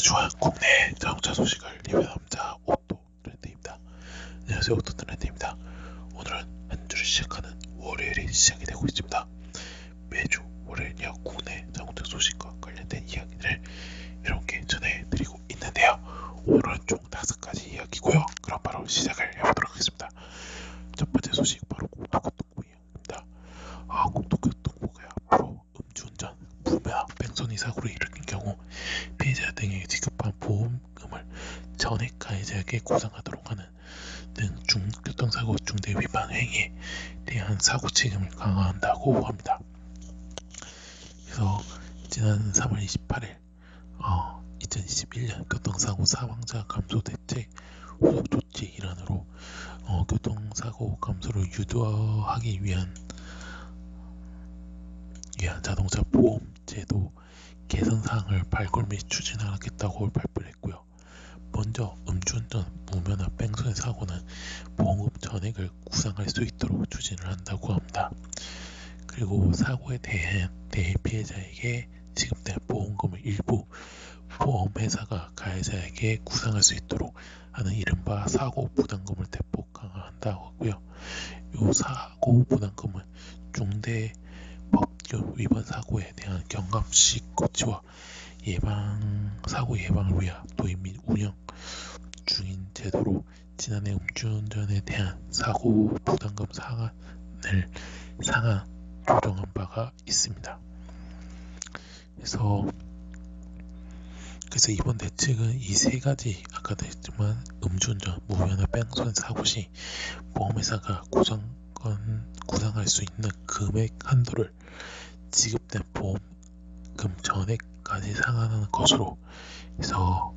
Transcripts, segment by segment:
좋아요. 국내 자동차 소식을 리뷰합니다. 오토 트렌드입니다. 안녕하세요, 오토 트렌드입니다. 오늘은 한 주를 시작하는 월요일이 시작이 되고 있습니다. 매주 월요일이야 국내 자동차 소식과 관련된 이야기들을 이렇게 전해드리고 있는데요. 오늘은 총 5가지 이야기고요. 그럼 바로 시작을 해보도록 하겠습니다. 첫 번째 소식 바로 국토교통부 이야기입니다. 국토교통부가 앞으로 음주운전, 무면허, 뺑소니 사고를 일으킨 경우 피해자 등에게 지급한 보험금을 전액 가해자에게 구상하도록 하는 등 교통사고 중대 위반 행위에 대한 사고 책임을 강화한다고 합니다. 그래서 지난 3월 28일 2021년 교통사고 사망자 감소 대책 후속 조치 일환으로 교통사고 감소를 유도하기 위한 자동차 보험 제도 개선 사항을 발굴 및 추진하겠다고 발표를 했고요. 먼저 음주운전, 무면허, 뺑소니 사고는 보험금 전액을 구상할 수 있도록 추진을 한다고 합니다. 그리고 사고에 대해 피해자에게 지급된 보험금을 일부 보험회사가 가해자에게 구상할 수 있도록 하는 이른바 사고 부담금을 대폭 강화한다고 하고요. 이 사고 부담금은 중대 법규 위반 사고에 대한 경감식 고치와 사고 예방을 위한 도입 및 운영 중인 제도로 지난해 음주운전에 대한 사고 부담금 상한 조정한 바가 있습니다. 그래서 이번 대책은 이 세 가지 아까도 했지만 음주운전, 무면허, 뺑소니 사고 시 보험회사가 구상할 수 있는 금액 한도를 지급된 보험금 전액까지 상한하는 것으로 해서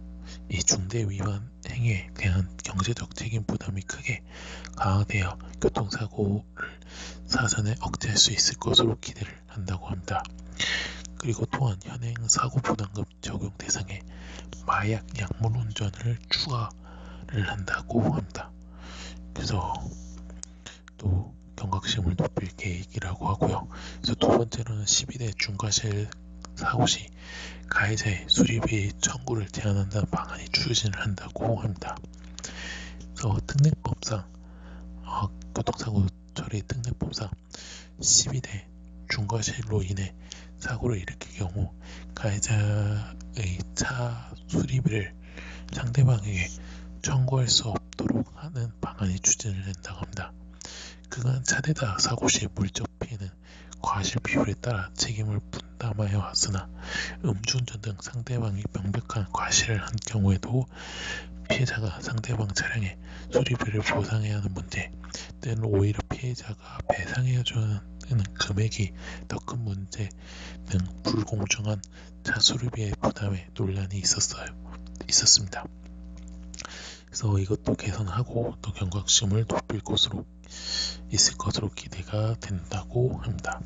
이 중대 위반 행위에 대한 경제적 책임 부담이 크게 강화되어 교통사고를 사전에 억제할 수 있을 것으로 기대를 한다고 합니다. 그리고 또한 현행 사고 부담금 적용 대상에 마약, 약물 운전을 추가를 한다고 합니다. 그래서 또 경각심을 높일 계획이라고 하고요. 그래서 두 번째로는 12대 중과실 사고 시 가해자의 수리비 청구를 제한한다는 방안이 추진을 한다고 합니다. 그래서 특례법상 교통사고 처리 특례법상 12대 중과실로 인해 사고를 일으킬 경우 가해자의 차 수리비를 상대방에게 청구할 수 없도록 하는 방안이 추진을 된다고 합니다. 그간 차대다 사고 시 물적 피해는 과실 비율에 따라 책임을 분담하여 왔으나 음주운전 등 상대방이 명백한 과실을 한 경우에도 피해자가 상대방 차량의 수리비를 보상해야 하는 문제 때는 오히려 피해자가 배상해야 주는 금액이 더 큰 문제 등 불공정한 차 수리비의 부담에 논란이 있었습니다. 그래서 이것도 개선하고 또 경각심을 높일 것으로 있을 것으로 기대가 된다고 합니다.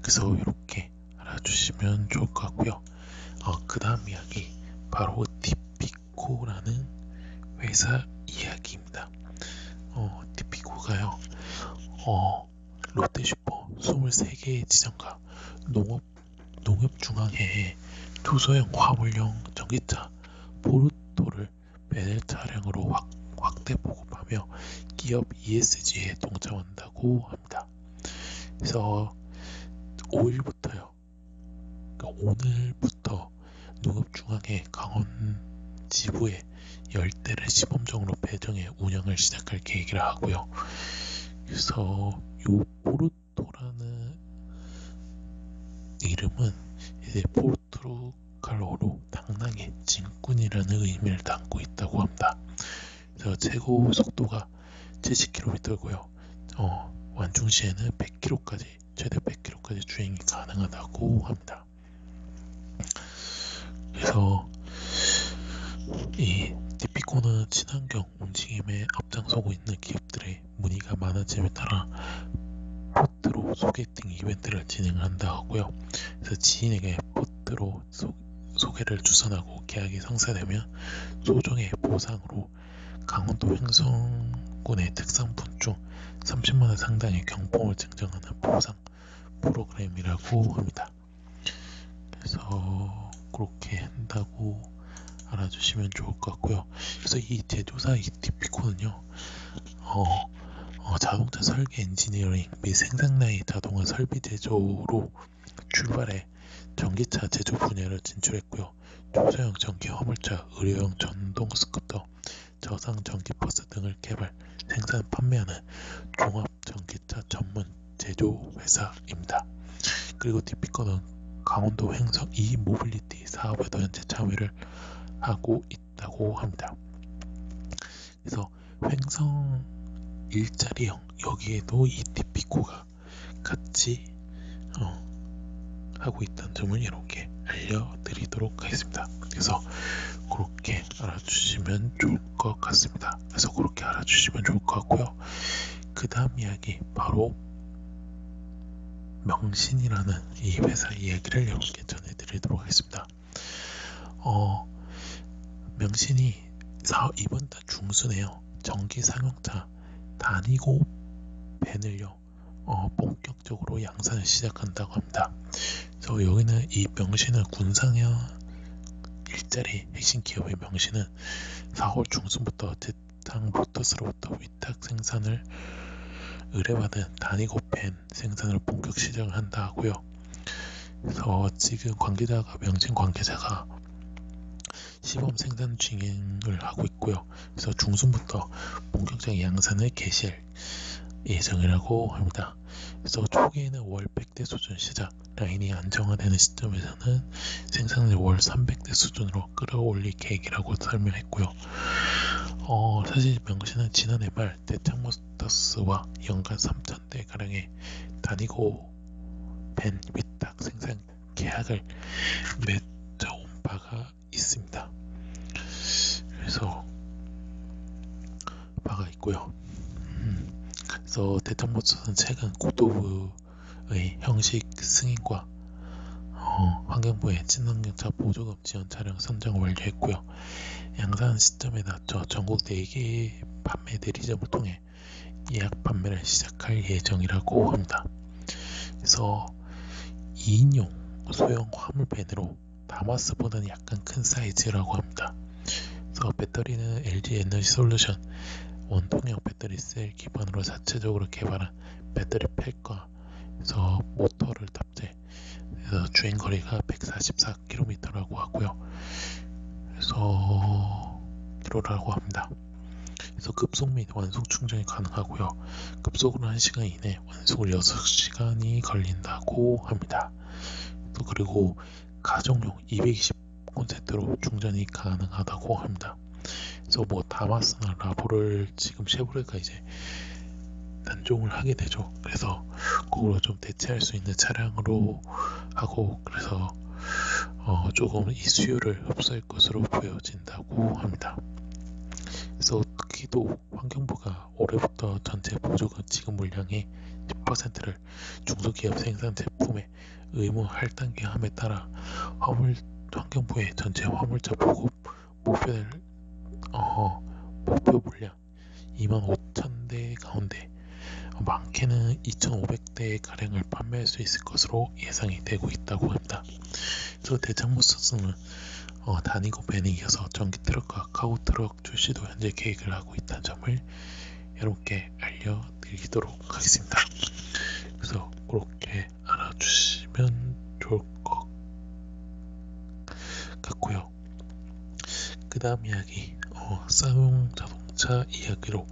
그래서 이렇게 알아주시면 좋을 것 같고요. 그 다음 이야기 바로 티피코라는 회사 이야기입니다. 티피코가요 롯데슈퍼 23개의 지점과 농협중앙회에 투소형 화물용 전기차 포르토를 배달 차량으로 확대 보급하며 기업 ESG에 동참한다고 합니다. 그래서 5일부터요. 오늘부터 농협중앙회 강원 지부에 10대를 시범적으로 배정해 운영을 시작할 계획이라 하고요. 그래서 이 포르토라는 이름은 이제 포르투갈어로 당나귀 진꾼이라는 의미를 담고 있다고 합니다. 그래서 최고 속도가 70km고요. 완충 시에는 100km까지 최대 100km까지 주행이 가능하다고 합니다. 그래서 이 티피코는 친환경 움직임에 앞장서고 있는 기업들의 문의가 많아짐에 따라 포트로 소개팅 이벤트를 진행한다 하고요. 그래서 지인에게 포트로 소개를 주선하고 계약이 성사되면 소정의 보상으로 강원도 횡성군의 특산품 중 30만원 상당의 경품을 증정하는 보상 프로그램이라고 합니다. 그래서 그렇게 한다고 알아주시면 좋을 것 같고요. 그래서 이 제조사 이 디피코는요, 자동차 설계 엔지니어링 및 생산라인 자동화 설비 제조로 출발해 전기차 제조 분야를 진출했고요. 초소형 전기 화물차, 의료용 전동 스쿠터, 저상 전기 버스 등을 개발, 생산, 판매하는 종합 전기차 전문 제조 회사입니다. 그리고 디피커는 강원도 횡성 이모빌리티 사업에도 현재 참여를 하고 있다고 합니다. 그래서 횡성 일자리형 여기에도 이 디피코가 같이 하고 있다는 점을 이렇게 알려드리도록 하겠습니다. 그래서 그렇게 알아주시면 좋을 것 같습니다. 그래서 그렇게 알아주시면 좋을 것 같고요. 그 다음 이야기 바로 명신이라는 이 회사 이야기를 이렇게 전해드리도록 하겠습니다. 명신이 이번 달 중순에요. 전기 상용차 다니고 벤을요 본격적으로 양산을 시작한다고 합니다. 그래서 여기는 이 명신은 군상형 일자리 핵심 기업의 명신은 4월 중순부터 제탕 모터스로부터 위탁 생산을 의뢰받은 다니고 벤 생산을 본격 시작을 한다 하고요. 그래서 지금 명신 관계자가 시범 생산 진행을 하고 있고요. 그래서 중순부터 본격적인 양산을 개시할 예정이라고 합니다. 그래서 초기에는 월 100대 수준 시작, 라인이 안정화되는 시점에서는 생산을 월 300대 수준으로 끌어올릴 계획이라고 설명했고요. 사실 명신은 지난해 말 대창모터스와 연간 3,000대 가량의 다니고 벤 위탁 생산 계약을 맺어온 바가 있습니다. 그래서 바가 있고요. 그래서 대창모터스는 최근 고도부의 형식 승인과 환경부의 친환경차 보조금 지원 차량 선정을 완료했고요. 양산 시점에 맞춰 전국 4개 판매 대리점을 통해 예약 판매를 시작할 예정이라고 합니다. 그래서 2인용 소형 화물밴으로 다마스보다는 약간 큰 사이즈라고 합니다. 그래서 배터리는 LG 에너지 솔루션 원통형 배터리 셀 기반으로 자체적으로 개발한 배터리 팩과 그래서 모터를 탑재, 그래서 주행거리가 144km라고 하고요. 그래서 키로라고 합니다. 그래서 급속 및 완속 충전이 가능하고요. 급속으로 1시간 이내, 완속을 6시간이 걸린다고 합니다. 또 그리고 가정용 220콘센트로 충전이 가능하다고 합니다. 그래서 뭐 다마스나 라보를 지금 쉐보레가 이제 단종을 하게 되죠. 그래서 그걸로 좀 대체할 수 있는 차량으로 하고, 그래서 조금 이 수요를 흡수할 것으로 보여진다고 합니다. 그래서 특히도 환경부가 올해부터 전체 보조금 지급 물량의 10%를 중소기업 생산 제품에 의무 할당계함에 따라 환경부의 전체 화물차 보급 목표 물량 25,000대 가운데 많게는 2,500대 가량을 판매할 수 있을 것으로 예상이 되고 있다고 합니다. 그래서 대창모터스는 다니고 벤에 이어서 전기 트럭과 카고 트럭 출시도 현재 계획을 하고 있다는 점을 여러분께 알려드리도록 하겠습니다. 그래서 그렇게 알아주시면 좋을 것 같고요. 그 다음 이야기 쌍용 자동차 이야기로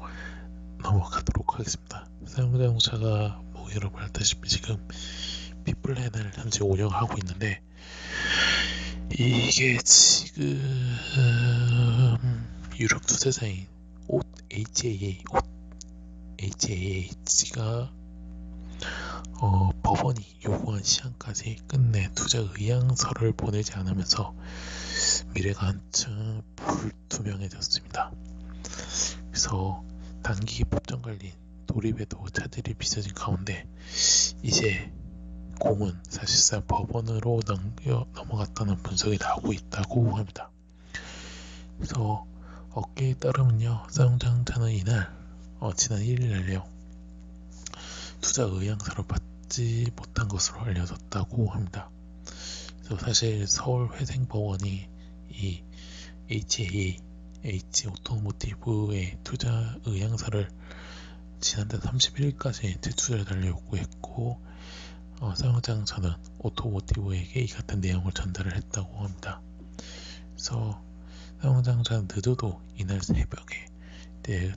넘어가도록 하겠습니다. 쌍용 자동차가 뭐 여러분 알다시피 지금 B플랜을 현재 운영하고 있는데, 이게 지금 유럽 투자자인 HAH가 법원이 요구한 시한까지 끝내 투자 의향서를 보내지 않으면서 미래가 한층 불투명해졌습니다. 그래서 단기 법정 관리 돌입에도 차질이 빚어진 가운데 이제 공은 사실상 법원으로 넘어갔다는 분석이 나오고 있다고 합니다. 그래서 업계에 따르면요, 쌍용자동차는 이날 지난 1일날요 투자 의향서를 받지 못한 것으로 알려졌다고 합니다. 그래서 사실 서울회생법원이 이 H 오토모티브의 투자 의향서를 지난달 31일까지 제출해 달라고 요구했고 사용자는 오토모티브에게 이 같은 내용을 전달을 했다고 합니다. 그래서 사용자는 늦어도 이날 새벽에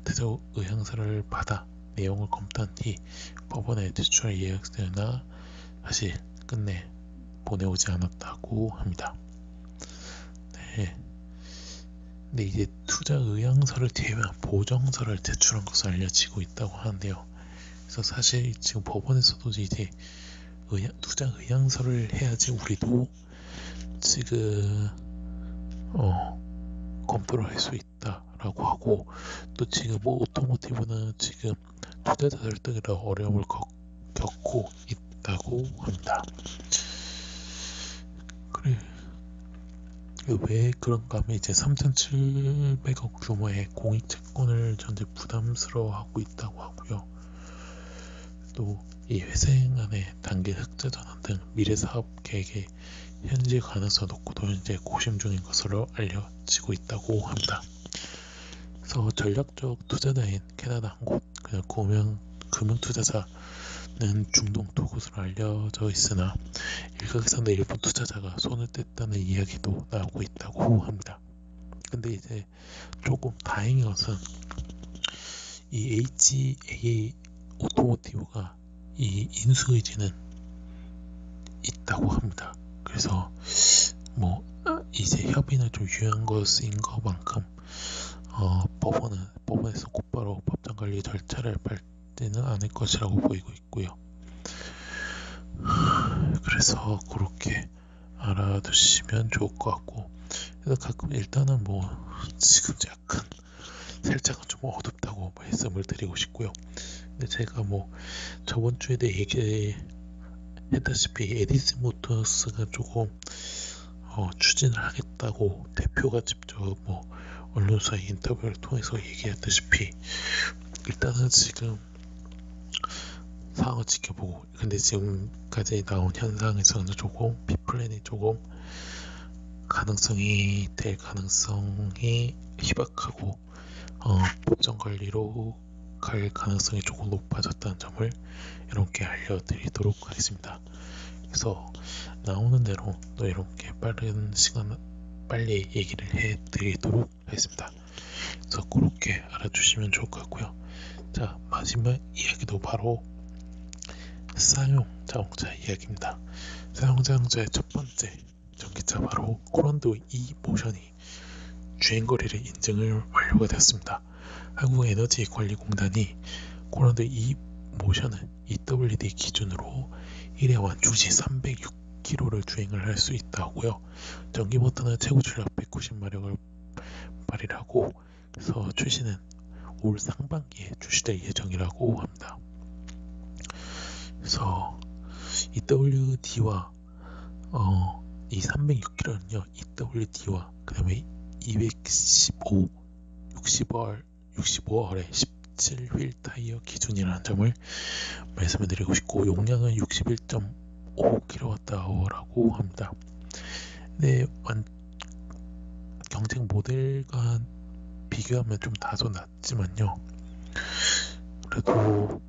투자 의향서를 받아 내용을 검토한 뒤 법원에 제출할 예약서나 사실 끝내 보내오지 않았다고 합니다. 네. 근데 이제 투자 의향서를 제외한 보정서를 제출한 것으로 알려지고 있다고 하는데요. 그래서 사실 지금 법원에서도 이제 투자 의향서를 해야지 우리도 지금 검토를 할 수 있다라고 하고, 또 지금 오토모티브는 지금 투자자 설득이라 어려움을 겪고 있다고 합니다. 그래. 왜 그런가 하면 이제 3,700억 규모의 공익채권을 현재 부담스러워하고 있다고 하고요. 또 이 회생안의 단기 흑자 전환 등 미래 사업 계획의 현실 가능성 놓고도 현재 고심 중인 것으로 알려지고 있다고 합니다. 그래서 전략적 투자자인 캐나다 한 곳, 그냥 금융투자자는 중동 두 곳으로 알려져 있으나 일각에서는 일본 투자자가 손을 뗐다는 이야기도 나오고 있다고 합니다. 근데 이제 조금 다행인 것은 이 HA 오토모티브가 이 인수 의지는 있다고 합니다. 그래서 이제 협의는 좀 유효한 것인 것만큼 법원에서 곧바로 법정 관리 절차를 밟지는 않을 것이라고 보이고 있고요. 그래서 그렇게 알아두시면 좋을 것 같고, 그래서 가끔 일단은 지금 약간 살짝은 좀 어둡다고 말씀을 드리고 싶고요. 근데 제가 저번 주에도 얘기했다시피 에디슨 모터스가 조금 추진을 하겠다고 대표가 직접 언론사의 인터뷰를 통해서 얘기했다시피 일단은 지금 상황을 지켜보고, 근데 지금까지 나온 현상에서는 조금 비플랜이 조금 될 가능성이 희박하고 법정 관리로 갈 가능성이 조금 높아졌다는 점을 이렇게 알려드리도록 하겠습니다. 그래서 나오는 대로 또 이렇게 빠른 시간 빨리 얘기를 해드리도록 하겠습니다. 그래서 그렇게 알아주시면 좋을 것 같고요. 자, 마지막 이야기도 바로 사용자동차 이야기입니다. 사용자동차의 첫 번째 전기차 바로 코란도 E 모션이 주행거리를 인증을 완료가 되었습니다. 한국에너지관리공단이 코란도 E 모션은 EWD 기준으로 1회 완충 시 306km를 주행을 할 수 있다고요. 전기 모터는 최고 출력 190마력을 발휘하고, 그래서 출시는 올 상반기에 출시될 예정이라고 합니다. 그래서 EWD와 이 306km는요, EWD와 그 다음에 65R의 17휠 타이어 기준이라는 점을 말씀을 드리고 싶고, 용량은 61.5kWh라고 합니다. 네, 경쟁 모델과 비교하면 좀 다소 낮지만요, 그래도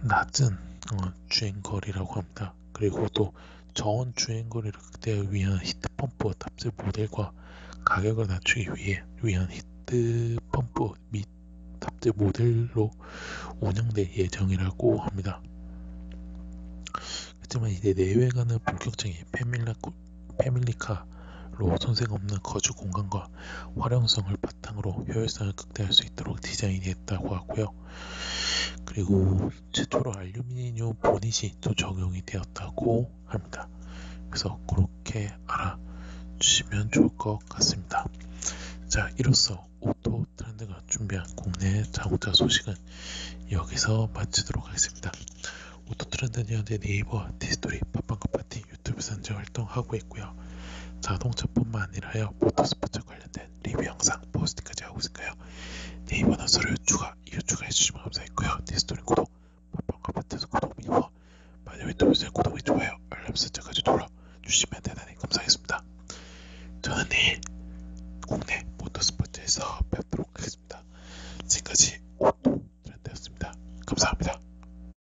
낮은 주행거리라고 합니다. 그리고 또 저온 주행거리를 극대화하기 위한 히트펌프 탑재 모델과 가격을 낮추기 위한 히트펌프 및 탑재 모델로 운영될 예정이라고 합니다. 하지만 이제 내외가는 본격적인 패밀리카로 손색 없는 거주 공간과 활용성을 바탕으로 효율성을 극대화할 수 있도록 디자인이 됐다고 하고요. 그리고 최초로 알루미늄 보닛이 또 적용이 되었다고 합니다. 그래서 그렇게 알아주시면 좋을 것 같습니다. 자, 이로써 오토 트렌드가 준비한 국내 자동차 소식은 여기서 마치도록 하겠습니다. 오토 트렌드는 현재 네이버와 디스토리, 팟빵과 파티, 유튜브에서 현재 활동하고 있고요. 자동차뿐만 아니라 모터스포츠 관련된 리뷰 영상, 포스트까지 하고 있으니까요. 네이버 노트를 추가해주시면 감사했고요. 디스토리 구독, 팟빵과 파티에서 구독 미니머, 마지막 유튜브에서 구독과 좋아요, 알람 설정까지 눌러주시면 대단히 감사하겠습니다. 저는 내일 국내 모터스포츠에서 뵙도록 하겠습니다. 지금까지 오토 트렌드였습니다. 감사합니다.